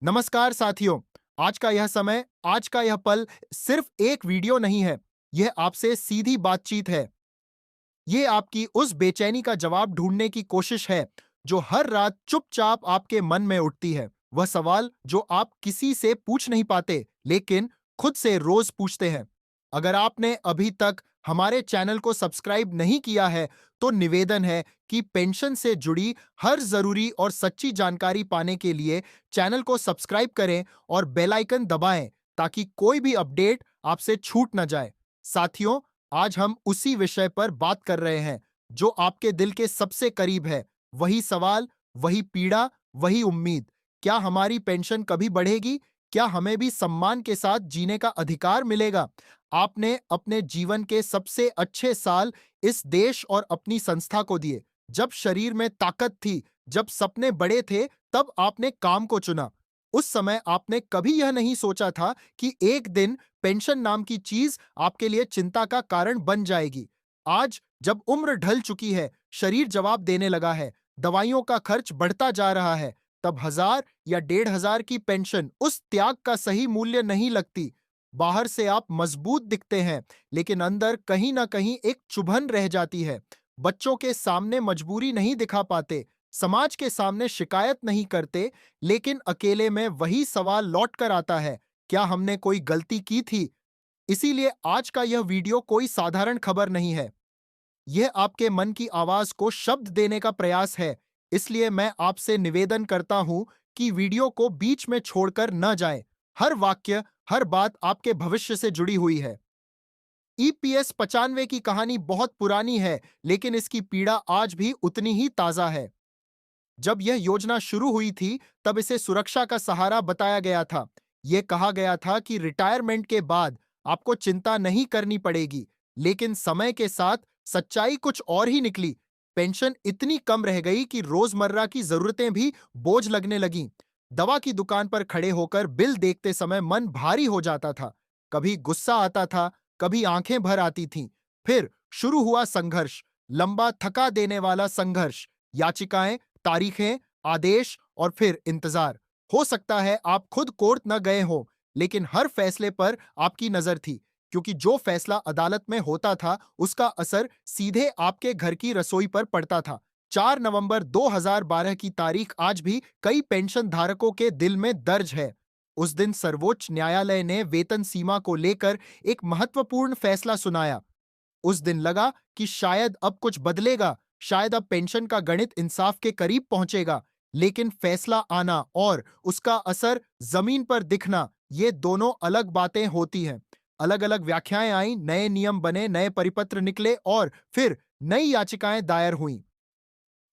नमस्कार साथियों। आज का यह समय, आज का यह पल सिर्फ एक वीडियो नहीं है। यह आपसे सीधी बातचीत है। ये आपकी उस बेचैनी का जवाब ढूंढने की कोशिश है जो हर रात चुपचाप आपके मन में उठती है। वह सवाल जो आप किसी से पूछ नहीं पाते लेकिन खुद से रोज पूछते हैं। अगर आपने अभी तक हमारे चैनल को सब्सक्राइब नहीं किया है तो निवेदन है कि पेंशन से जुड़ी हर जरूरी और सच्ची जानकारी पाने के लिए चैनल को सब्सक्राइब करें और बेल आइकन दबाएं ताकि कोई भी अपडेट आपसे छूट न जाए। साथियों, आज हम उसी विषय पर बात कर रहे हैं जो आपके दिल के सबसे करीब है। वही सवाल, वही पीड़ा, वही उम्मीद। क्या हमारी पेंशन कभी बढ़ेगी? क्या हमें भी सम्मान के साथ जीने का अधिकार मिलेगा? आपने अपने जीवन के सबसे अच्छे साल इस देश और अपनी संस्था को दिए। जब शरीर में ताकत थी, जब सपने बड़े थे, तब आपने काम को चुना। उस समय आपने कभी यह नहीं सोचा था कि एक दिन पेंशन नाम की चीज आपके लिए चिंता का कारण बन जाएगी। आज जब उम्र ढल चुकी है, शरीर जवाब देने लगा है, दवाइयों का खर्च बढ़ता जा रहा है, तब 1000 या 1500 की पेंशन उस त्याग का सही मूल्य नहीं लगती। बाहर से आप मजबूत दिखते हैं, लेकिन अंदर कहीं ना कहीं एक चुभन रह जाती है। बच्चों के सामने मजबूरी नहीं दिखा पाते, समाज के सामने शिकायत नहीं करते, लेकिन अकेले में वही सवाल लौट कर आता है, क्या हमने कोई गलती की थी? इसीलिए आज का यह वीडियो कोई साधारण खबर नहीं है। यह आपके मन की आवाज को शब्द देने का प्रयास है। इसलिए मैं आपसे निवेदन करता हूं कि वीडियो को बीच में छोड़कर न जाएं। हर वाक्य, हर बात आपके भविष्य से जुड़ी हुई है। ईपीएस 95 की कहानी बहुत पुरानी है, लेकिन इसकी पीड़ा आज भी उतनी ही ताजा है। जब यह योजना शुरू हुई थी, तब इसे सुरक्षा का सहारा बताया गया था। यह कहा गया था कि रिटायरमेंट के बाद आपको चिंता नहीं करनी पड़ेगी, लेकिन समय के साथ सच्चाई कुछ और ही निकली। पेंशन इतनी कम रह गई कि रोजमर्रा की जरूरतें भी बोझ लगने लगीं। दवा की दुकान पर खड़े होकर बिल देखते समय मन भारी हो जाता था। कभी गुस्सा आता था, कभी आंखें भर आती थीं। फिर शुरू हुआ संघर्ष, लंबा थका देने वाला संघर्ष। याचिकाएं, तारीखें, आदेश और फिर इंतजार। हो सकता है आप खुद कोर्ट न गए हो, लेकिन हर फैसले पर आपकी नजर थी, क्योंकि जो फैसला अदालत में होता था उसका असर सीधे आपके घर की रसोई पर पड़ता था। 4 नवंबर 2012 की तारीख आज भी कई पेंशन धारकों के दिल में दर्ज है। उस दिन सर्वोच्च न्यायालय ने वेतन सीमा को लेकर एक महत्वपूर्ण फैसला सुनाया। उस दिन लगा कि शायद अब कुछ बदलेगा, शायद अब पेंशन का गणित इंसाफ के करीब पहुंचेगा। लेकिन फैसला आना और उसका असर जमीन पर दिखना, ये दोनों अलग बातें होती हैं। अलग अलग व्याख्याएं आईं, नए नियम बने, नए परिपत्र निकले और फिर नई याचिकाएं दायर हुईं।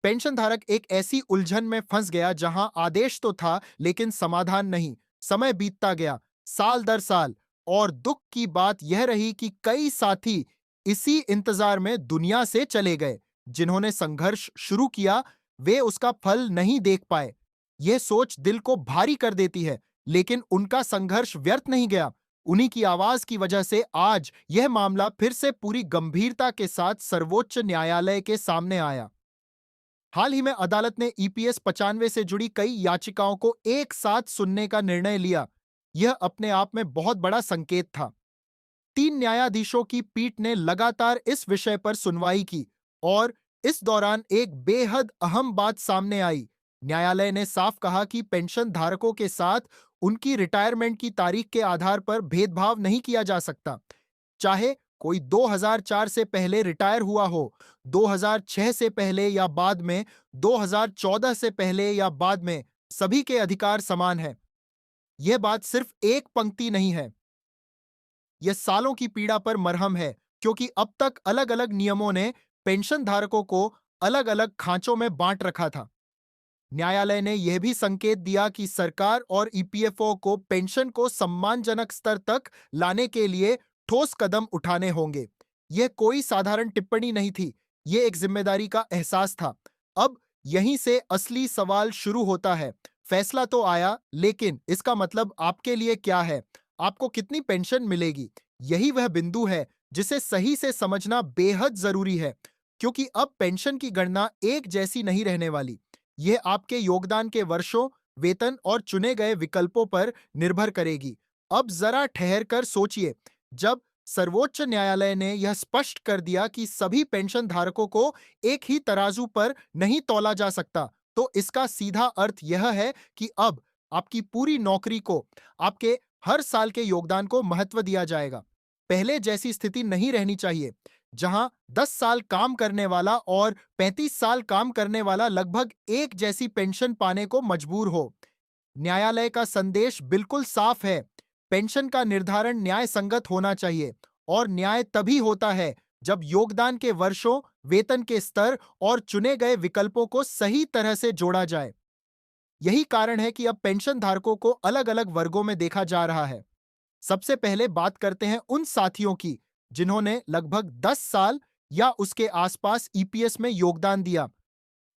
पेंशन धारक एक ऐसी उलझन में फंस गया जहां आदेश तो था लेकिन समाधान नहीं। समय बीतता गया, साल दर साल, और दुख की बात यह रही कि कई साथी इसी इंतजार में दुनिया से चले गए। जिन्होंने संघर्ष शुरू किया, वे उसका फल नहीं देख पाए। यह सोच दिल को भारी कर देती है, लेकिन उनका संघर्ष व्यर्थ नहीं गया। उन्हीं की आवाज की वजह से आज यह मामला फिर से पूरी गंभीरता के साथ सर्वोच्च न्यायालय के सामने आया। हाल ही में अदालत ने ईपीएस 95 से जुड़ी कई याचिकाओं को एक साथ सुनने का निर्णय लिया। यह अपने आप में बहुत बड़ा संकेत था। 3 न्यायाधीशों की पीठ ने लगातार इस विषय पर सुनवाई की और इस दौरान एक बेहद अहम बात सामने आई। न्यायालय ने साफ कहा कि पेंशन धारकों के साथ उनकी रिटायरमेंट की तारीख के आधार पर भेदभाव नहीं किया जा सकता। चाहे कोई 2004 से पहले रिटायर हुआ हो, 2006 से पहले या बाद में, 2014 से पहले या बाद में, सभी के अधिकार समान हैं। यह बात सिर्फ एक पंक्ति नहीं है, यह सालों की पीड़ा पर मरहम है, क्योंकि अब तक अलग अलग नियमों ने पेंशन धारकों को अलग अलग खांचों में बांट रखा था। न्यायालय ने यह भी संकेत दिया कि सरकार और ईपीएफओ को पेंशन को सम्मानजनक स्तर तक लाने के लिए ठोस कदम उठाने होंगे। यह कोई साधारण टिप्पणी नहीं थी, यह एक जिम्मेदारी का एहसास था। अब यहीं से असली सवाल शुरू होता है। फैसला तो आया, लेकिन इसका मतलब आपके लिए क्या है? आपको कितनी पेंशन मिलेगी? यही वह बिंदु है जिसे सही से समझना बेहद जरूरी है, क्योंकि अब पेंशन की गणना एक जैसी नहीं रहने वाली। यह आपके योगदान के वर्षों, वेतन और चुने गए विकल्पों पर निर्भर करेगी। अब जरा ठहर कर सोचिए, जब सर्वोच्च न्यायालय ने यह स्पष्ट कर दिया कि सभी पेंशन धारकों को एक ही तराजू पर नहीं तौला जा सकता, तो इसका सीधा अर्थ यह है कि अब आपकी पूरी नौकरी को, आपके हर साल के योगदान को महत्व दिया जाएगा। पहले जैसी स्थिति नहीं रहनी चाहिए, जहां 10 साल काम करने वाला और 35 साल काम करने वाला लगभग एक जैसी पेंशन पाने को मजबूर हो। न्यायालय का संदेश बिल्कुल साफ है, पेंशन का निर्धारण न्याय संगत होना चाहिए, और न्याय तभी होता है जब योगदान के वर्षों, वेतन के स्तर और चुने गए विकल्पों को सही तरह से जोड़ा जाए। यही कारण है कि अब पेंशन धारकों को अलग अलग वर्गों में देखा जा रहा है। सबसे पहले बात करते हैं उन साथियों की जिन्होंने लगभग 10 साल या उसके आसपास ईपीएस में योगदान दिया।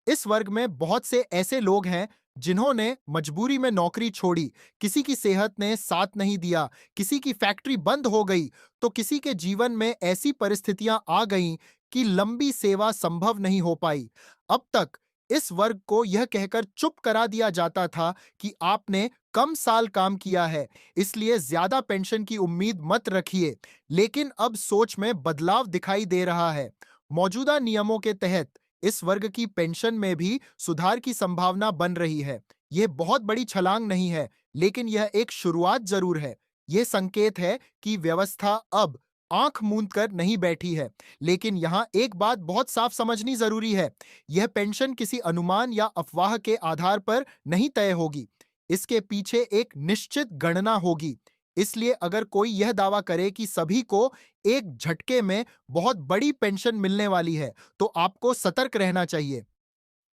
इस वर्ग में बहुत से ऐसे लोग हैं जिन्होंने मजबूरी में नौकरी छोड़ी, किसी की सेहत ने साथ नहीं दिया, किसी की फैक्ट्री बंद हो गई, तो किसी के जीवन में ऐसी परिस्थितियां आ गईं कि लंबी सेवा संभव नहीं हो पाई। अब तक इस वर्ग को यह कहकर चुप करा दिया जाता था कि आपने कम साल काम किया है, इसलिए ज्यादा पेंशन की उम्मीद मत रखिए। लेकिन अब सोच में बदलाव दिखाई दे रहा है। मौजूदा नियमों के तहत इस वर्ग की पेंशन में भी सुधार की संभावना बन रही है। यह बहुत बड़ी छलांग नहीं है, लेकिन यह एक शुरुआत जरूर है। यह संकेत है कि व्यवस्था अब आंख मूंद कर नहीं बैठी है। लेकिन यहां एक बात बहुत साफ समझनी जरूरी है, यह पेंशन किसी अनुमान या अफवाह के आधार पर नहीं तय होगी। इसके पीछे एक निश्चित गणना होगी। इसलिए अगर कोई यह दावा करे कि सभी को एक झटके में बहुत बड़ी पेंशन मिलने वाली है, तो आपको सतर्क रहना चाहिए।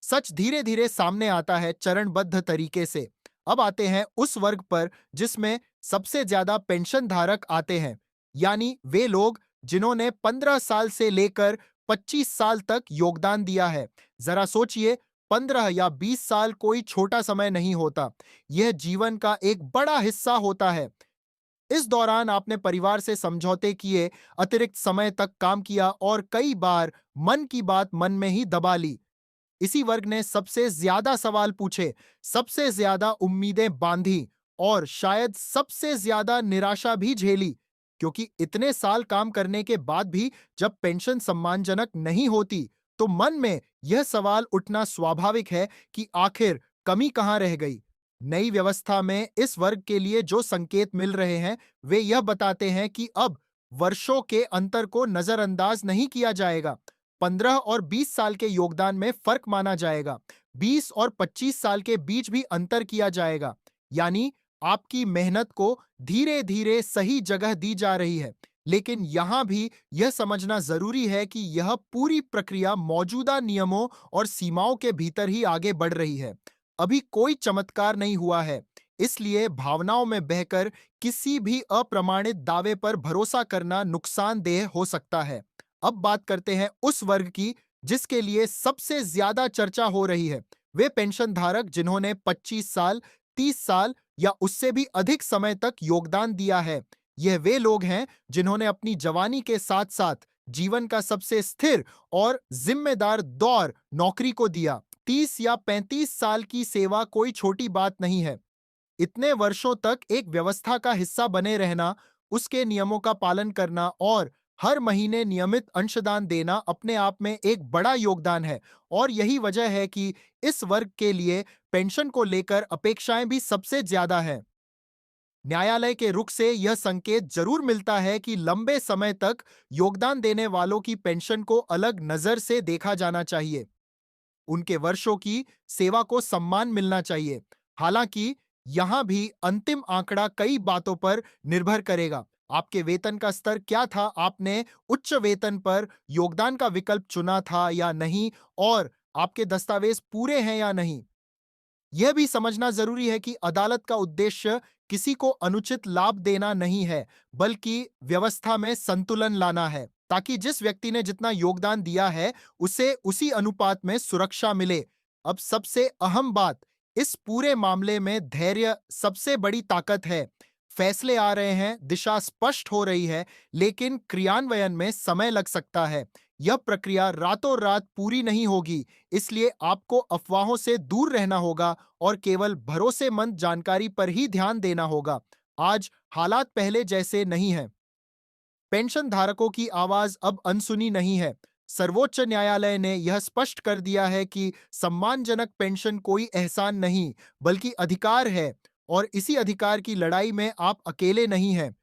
सच धीरे धीरे सामने आता है, चरणबद्ध तरीके से। अब आते हैं उस वर्ग पर जिसमें सबसे ज्यादा पेंशन धारक आते हैं, यानी वे लोग जिन्होंने 15 साल से लेकर 25 साल तक योगदान दिया है। जरा सोचिए, 15 या 20 साल कोई छोटा समय नहीं होता, यह जीवन का एक बड़ा हिस्सा होता है। इस दौरान आपने परिवार से समझौते किए, अतिरिक्त समय तक काम किया और कई बार मन की बात मन में ही दबा ली। इसी वर्ग ने सबसे ज्यादा सवाल पूछे, सबसे ज्यादा उम्मीदें बांधी और शायद सबसे ज्यादा निराशा भी झेली, क्योंकि इतने साल काम करने के बाद भी जब पेंशन सम्मानजनक नहीं होती, तो मन में यह सवाल उठना स्वाभाविक है कि आखिर कमी कहां रह गई। नई व्यवस्था में इस वर्ग के लिए जो संकेत मिल रहे हैं, वे यह बताते हैं कि अब वर्षों के अंतर को नजरअंदाज नहीं किया जाएगा। 15 और 20 साल के योगदान में फर्क माना जाएगा। 20 और 25 साल के बीच भी अंतर किया जाएगा। यानी आपकी मेहनत को धीरे धीरे सही जगह दी जा रही है। लेकिन यहां भी यह समझना जरूरी है कि यह पूरी प्रक्रिया मौजूदा नियमों और सीमाओं के भीतर ही आगे बढ़ रही है। अभी कोई चमत्कार नहीं हुआ है, इसलिए भावनाओं में बहकर किसी भी अप्रमाणित दावे पर भरोसा करना नुकसानदेह हो सकता है। अब बात करते हैं उस वर्ग की जिसके लिए सबसे ज्यादा चर्चा हो रही है। वे पेंशन धारक जिन्होंने 25 साल, 30 साल या उससे भी अधिक समय तक योगदान दिया है। यह वे लोग हैं जिन्होंने अपनी जवानी के साथ साथ जीवन का सबसे स्थिर और जिम्मेदार दौर नौकरी को दिया। 30 या 35 साल की सेवा कोई छोटी बात नहीं है। इतने वर्षों तक एक व्यवस्था का हिस्सा बने रहना, उसके नियमों का पालन करना और हर महीने नियमित अंशदान देना अपने आप में एक बड़ा योगदान है। और यही वजह है कि इस वर्ग के लिए पेंशन को लेकर अपेक्षाएं भी सबसे ज्यादा है। न्यायालय के रुख से यह संकेत जरूर मिलता है कि लंबे समय तक योगदान देने वालों की पेंशन को अलग नजर से देखा जाना चाहिए। उनके वर्षों की सेवा को सम्मान मिलना चाहिए। हालांकि यहां भी अंतिम आंकड़ा कई बातों पर निर्भर करेगा। आपके वेतन का स्तर क्या था, आपने उच्च वेतन पर योगदान का विकल्प चुना था या नहीं, और आपके दस्तावेज पूरे हैं या नहीं। यह भी समझना जरूरी है कि अदालत का उद्देश्य किसी को अनुचित लाभ देना नहीं है, बल्कि व्यवस्था में संतुलन लाना है, ताकि जिस व्यक्ति ने जितना योगदान दिया है उसे उसी अनुपात में सुरक्षा मिले। अब सबसे अहम बात, इस पूरे मामले में धैर्य सबसे बड़ी ताकत है। फैसले आ रहे हैं, दिशा स्पष्ट हो रही है, लेकिन क्रियान्वयन में समय लग सकता है। यह प्रक्रिया रातों रात पूरी नहीं होगी, इसलिए आपको अफवाहों से दूर रहना होगा और केवल भरोसेमंद जानकारी पर ही ध्यान देना होगा। आज हालात पहले जैसे नहीं हैं। पेंशन धारकों की आवाज अब अनसुनी नहीं है। सर्वोच्च न्यायालय ने यह स्पष्ट कर दिया है कि सम्मानजनक पेंशन कोई एहसान नहीं, बल्कि अधिकार है और इसी अधिकार की लड़ाई में आप अकेले नहीं हैं।